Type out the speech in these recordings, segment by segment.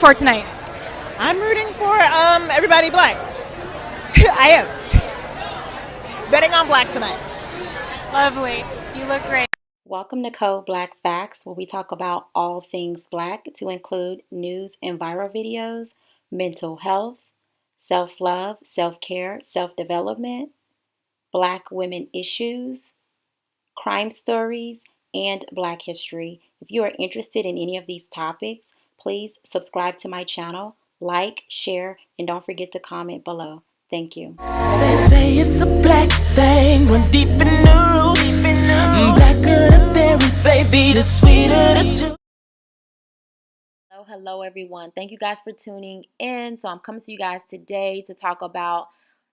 For tonight? I'm rooting for everybody black. I am betting on black tonight. Lovely. You look great. Welcome to Code Black Facts, where we talk about all things black to include news and viral videos, mental health, self-love, self-care, self-development, black women issues, crime stories, and black history. If you are interested in any of these topics, please subscribe to my channel, like, share, and don't forget to comment below. Thank you. They say it's a black thing, run deep in the roots. Blacker the berry, baby, the sweeter the juice. Hello everyone. Thank you guys for tuning in. So I'm coming to you guys today to talk about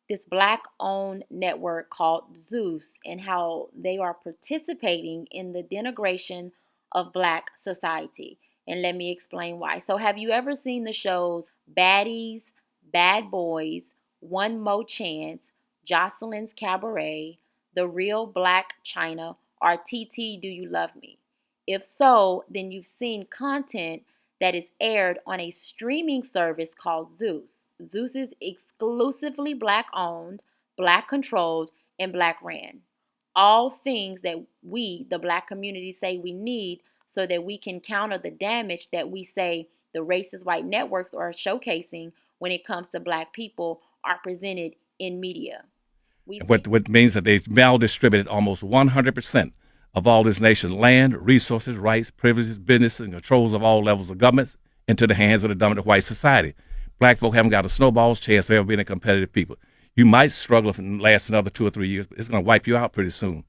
this black-owned network called Zeus and how they are participating in the denigration of black society. And let me explain why. So have you ever seen the shows Baddies, Bad Boys, One Mo Chance, Jocelyn's Cabaret, The Real Black China, or TT Do You Love Me? If so, then you've seen content that is aired on a streaming service called Zeus. Zeus is exclusively black owned, black controlled, and black ran. All things that we, the black community, say we need so that we can counter the damage that we say the racist white networks are showcasing when it comes to black people are presented in media. What means that they've maldistributed almost 100% of all this nation's land, resources, rights, privileges, business, and controls of all levels of governments into the hands of the dominant white society. Black folk haven't got a snowball's chance of ever being a competitive people. You might struggle if it lasts another 2 or 3 years, but it's going to wipe you out pretty soon.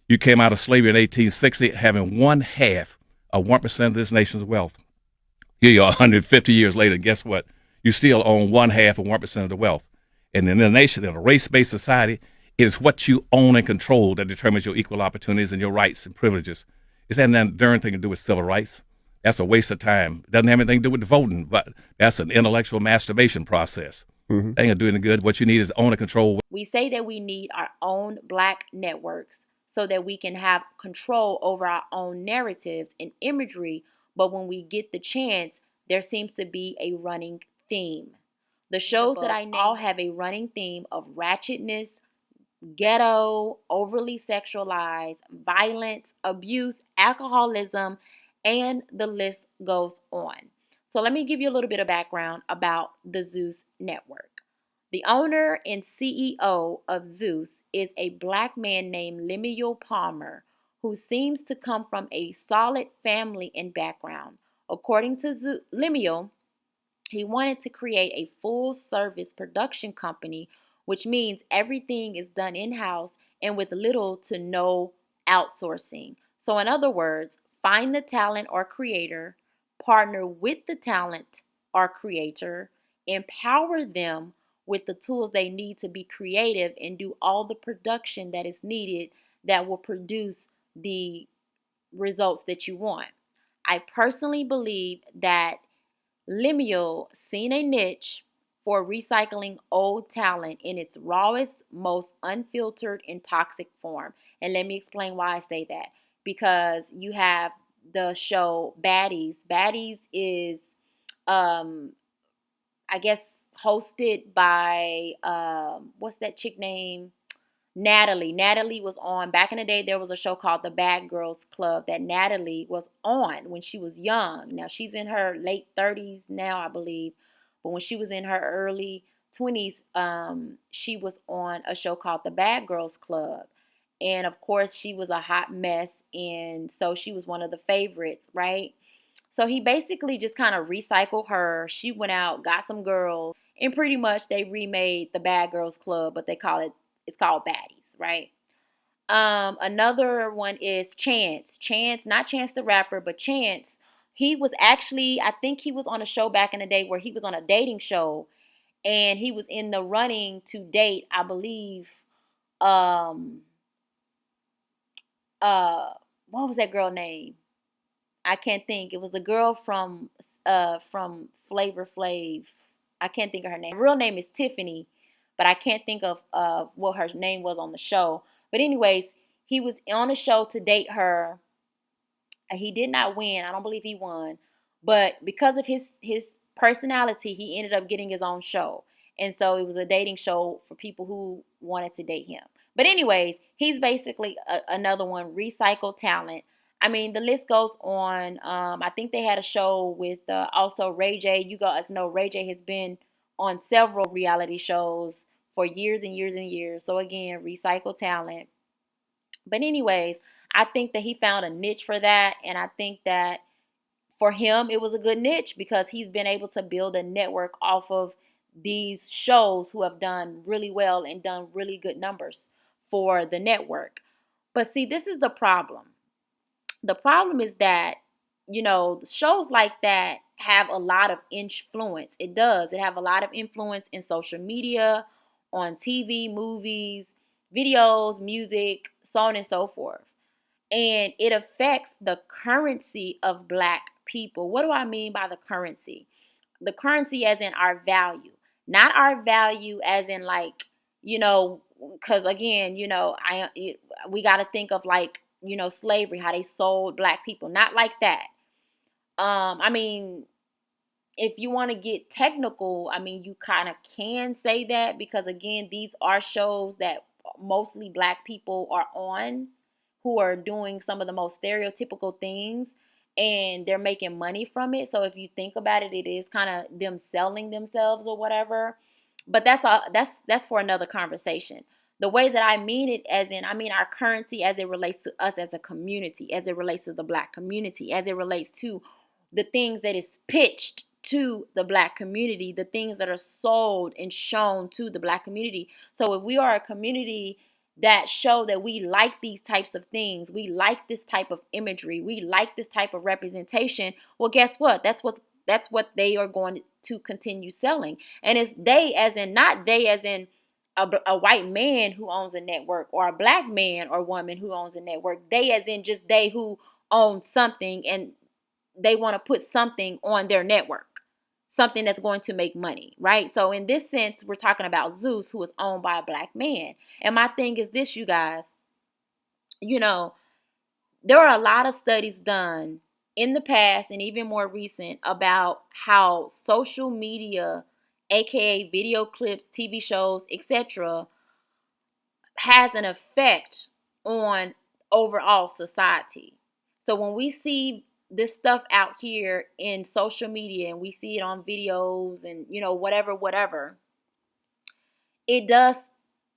You came out of slavery in 1860 having 1/2 of 1% of this nation's wealth. Here you are 150 years later, and guess what? You still own 1/2 of 1% of the wealth. And in a nation, in a race-based society, it is what you own and control that determines your equal opportunities and your rights and privileges. It's had nothing darn thing to do with civil rights. That's a waste of time. It doesn't have anything to do with the voting, but that's an intellectual masturbation process. Ain't gonna do any good. What you need is own and control. We say that we need our own black networks so that we can have control over our own narratives and imagery, but when we get the chance, there seems to be a running theme. The shows that I know all have a running theme of ratchetness, ghetto, overly sexualized, violence, abuse, alcoholism, and the list goes on. So let me give you a little bit of background about the Zeus network. The owner and CEO of Zeus is a black man named Lemuel Palmer, who seems to come from a solid family and background. According to Lemuel, he wanted to create a full-service production company, which means everything is done in-house and with little to no outsourcing. So in other words, find the talent or creator, partner with the talent or creator, empower them with the tools they need to be creative and do all the production that is needed that will produce the results that you want. I personally believe that Lemuel seen a niche for recycling old talent in its rawest, most unfiltered and toxic form. And let me explain why I say that. Because you have the show Baddies. Baddies is, I guess, hosted by, what's that chick name? Natalie. Natalie was on, back in the day, there was a show called The Bad Girls Club that Natalie was on when she was young. Now, she's in her late 30s now, I believe. But when she was in her early 20s, she was on a show called The Bad Girls Club. And, of course, she was a hot mess. And so she was one of the favorites, right? So he basically just kind of recycled her. She went out, got some girls, and pretty much they remade The Bad Girls Club, but it's called Baddies, right? Another one is Chance. Chance, not Chance the rapper, but Chance. He was actually, I think he was on a show back in the day where he was on a dating show, and he was in the running to date, I believe, what was that girl name? I can't think. It was a girl from Flavor Flav. I can't think of her name. Her real name is Tiffany, but I can't think of what her name was on the show. But anyways, he was on a show to date her. He did not win. I don't believe he won. But because of his personality, he ended up getting his own show. And so it was a dating show for people who wanted to date him. But anyways, he's basically another one, recycled talent. I mean, the list goes on. I think they had a show with also Ray J. You guys know Ray J has been on several reality shows for years and years and years. So again, recycled talent. But anyways, I think that he found a niche for that. And I think that for him, it was a good niche because he's been able to build a network off of these shows who have done really well and done really good numbers for the network. But see, this is the problem. The problem is that, shows like that have a lot of influence. It does. It have a lot of influence in social media, on TV, movies, videos, music, so on and so forth. And it affects the currency of Black people. What do I mean by the currency? The currency as in our value. Not our value as in like, because again, we got to think of like, slavery, how they sold Black people. Not like that. I mean, if you want to get technical, I mean, you kind of can say that because again, these are shows that mostly Black people are on, who are doing some of the most stereotypical things, and they're making money from it. So if you think about it, it is kind of them selling themselves or whatever. But that's for another conversation. The way that I mean it I mean our currency as it relates to us as a community, as it relates to the Black community, as it relates to the things that is pitched to the Black community, the things that are sold and shown to the Black community. So if we are a community that show that we like these types of things, we like this type of imagery, we like this type of representation, well, guess what? That's what they are going to continue selling. And it's they as in, not they as in a white man who owns a network or a Black man or woman who owns a network. They as in just they who own something and they want to put something on their network, something that's going to make money, right? So in this sense, we're talking about Zeus, who is owned by a Black man. And my thing is this, you guys, there are a lot of studies done in the past and even more recent about how social media, aka video clips, TV shows, etc., has an effect on overall society. So when we see this stuff out here in social media and we see it on videos and whatever, it does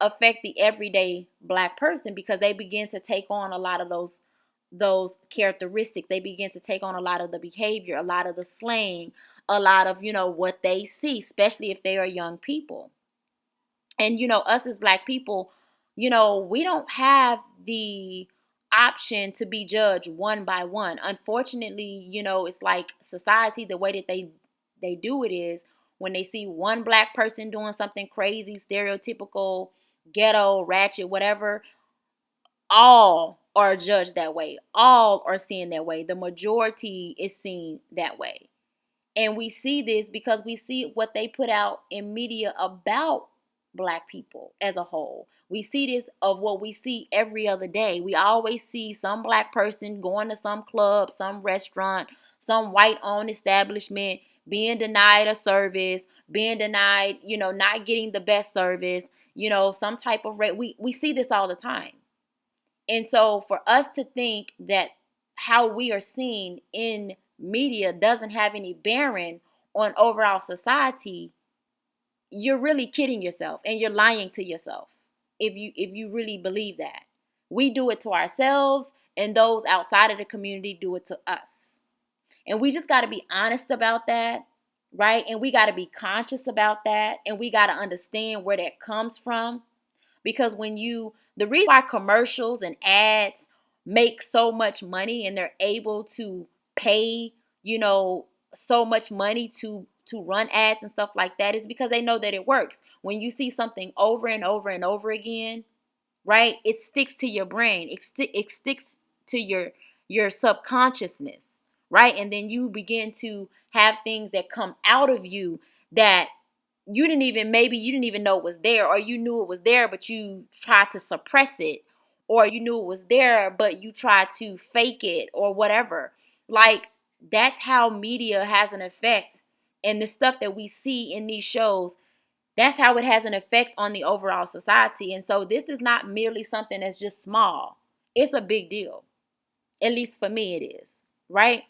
affect the everyday Black person because they begin to take on a lot of those characteristics. They begin to take on a lot of the behavior, a lot of the slang, a lot of what they see, especially if they are young people. And us as Black people, we don't have the option to be judged one by one. Unfortunately, it's like society, the way that they do it is when they see one Black person doing something crazy, stereotypical, ghetto, ratchet, whatever, all are judged that way. All are seen that way. The majority is seen that way. And we see this because we see what they put out in media about Black people as a whole. We see this of what we see every other day. We always see some Black person going to some club, some restaurant, some white-owned establishment, being denied a service, being denied, not getting the best service, some type of rate. We see this all the time. And so for us to think that how we are seen in media doesn't have any bearing on overall society, you're really kidding yourself and you're lying to yourself if you really believe that. We do it to ourselves and those outside of the community do it to us. And we just got to be honest about that, right? And we got to be conscious about that. And we got to understand where that comes from. Because the reason why commercials and ads make so much money and they're able to pay, so much money to run ads and stuff like that is because they know that it works. When you see something over and over and over again, right, it sticks to your brain. It sticks to your subconsciousness, right? And then you begin to have things that come out of you that you didn't even know it was there, or you knew it was there, but you tried to suppress it, or you knew it was there, but you tried to fake it or whatever. Like, that's how media has an effect And the stuff that we see in these shows, that's how it has an effect on the overall society. And so this is not merely something that's just small. It's a big deal. At least for me it is, right?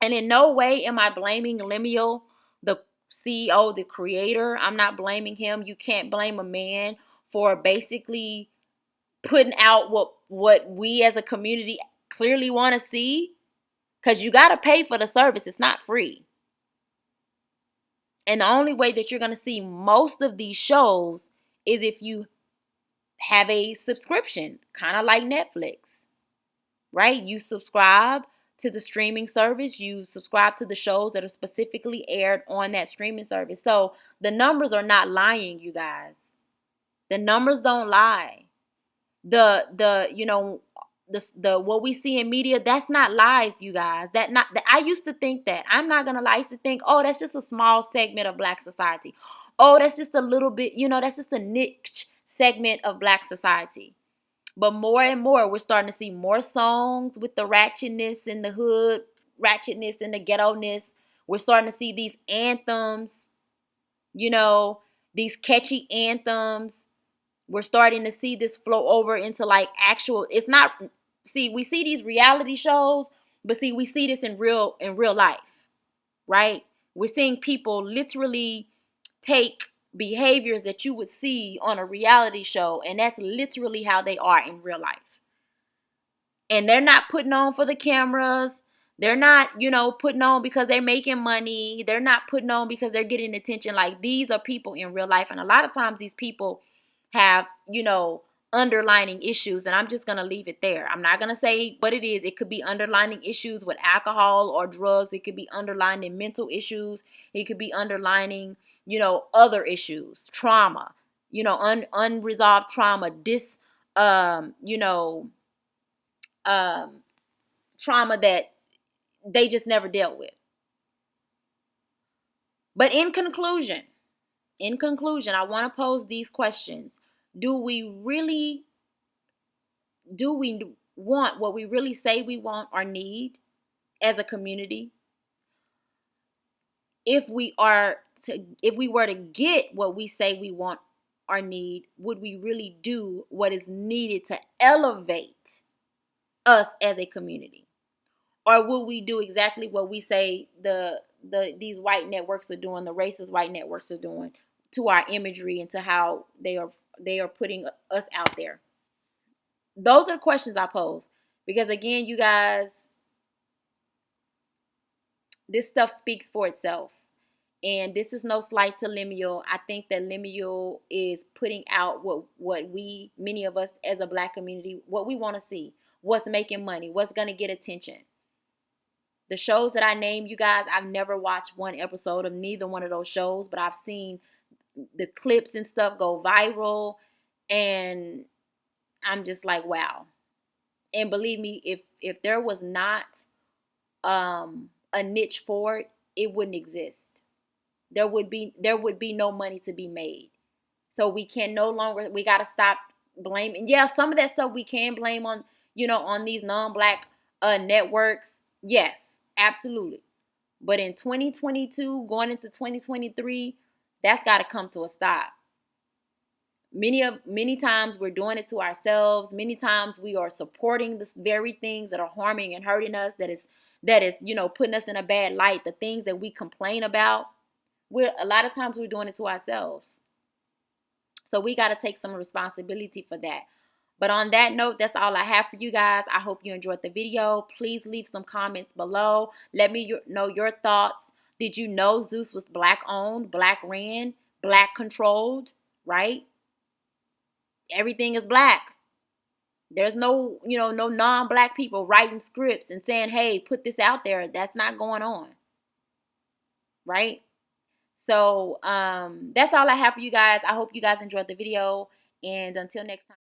And in no way am I blaming Lemuel, the CEO, the creator. I'm not blaming him. You can't blame a man for basically putting out what we as a community clearly want to see, because you got to pay for the service. It's not free. And the only way that you're going to see most of these shows is if you have a subscription, kind of like Netflix, right? You subscribe to the streaming service. You subscribe to the shows that are specifically aired on that streaming service. So the numbers are not lying, you guys. The numbers don't lie. The what we see in media, that's not lies, you guys. I used to think that. I'm not gonna lie. I used to think, oh, that's just a small segment of Black society. Oh, that's just a little bit, that's just a niche segment of Black society. But more and more, we're starting to see more songs with the ratchetness in the hood, ratchetness and the ghetto-ness. We're starting to see these anthems, these catchy anthems. We're starting to see this flow over into like actual, it's not, see, we see these reality shows, but see, we see this in real life, right? We're seeing people literally take behaviors that you would see on a reality show, and that's literally how they are in real life. And they're not putting on for the cameras. They're not, putting on because they're making money. They're not putting on because they're getting attention. Like, these are people in real life. And a lot of times these people have, underlining issues. And I'm just going to leave it there. I'm not going to say what it is. It could be underlining issues with alcohol or drugs. It could be underlining mental issues. It could be underlining, other issues, trauma, unresolved trauma, trauma that they just never dealt with. But in conclusion, I want to pose these questions. Do we want what we really say we want or need as a community? If we were to get what we say we want or need, would we really do what is needed to elevate us as a community? Or will we do exactly what we say these white networks are doing, the racist white networks are doing, to our imagery and to how they are putting us out there? Those are the questions I pose. Because again, you guys, this stuff speaks for itself. And this is no slight to Lemuel. I think that Lemuel is putting out what we, many of us as a Black community, what we want to see. What's making money, what's going to get attention. The shows that I named, you guys, I've never watched one episode of neither one of those shows, but I've seen the clips and stuff go viral, and I'm just like, wow. And believe me, if there was not a niche for it, it wouldn't exist. There would be no money to be made. So we got to stop blaming. Yeah, some of that stuff we can blame on, on these non-Black networks. Yes, absolutely. But in 2022, going into 2023, that's got to come to a stop. Many times we're doing it to ourselves. Many times we are supporting the very things that are harming and hurting us, that is, putting us in a bad light. The things that we complain about, a lot of times we're doing it to ourselves. So we got to take some responsibility for that. But on that note, that's all I have for you guys. I hope you enjoyed the video. Please leave some comments below. Let me know your thoughts. Did you know Zeus was Black owned, Black ran, Black controlled, right? Everything is Black. There's no non-Black people writing scripts and saying, hey, put this out there. That's not going on, right? So that's all I have for you guys. I hope you guys enjoyed the video. And until next time.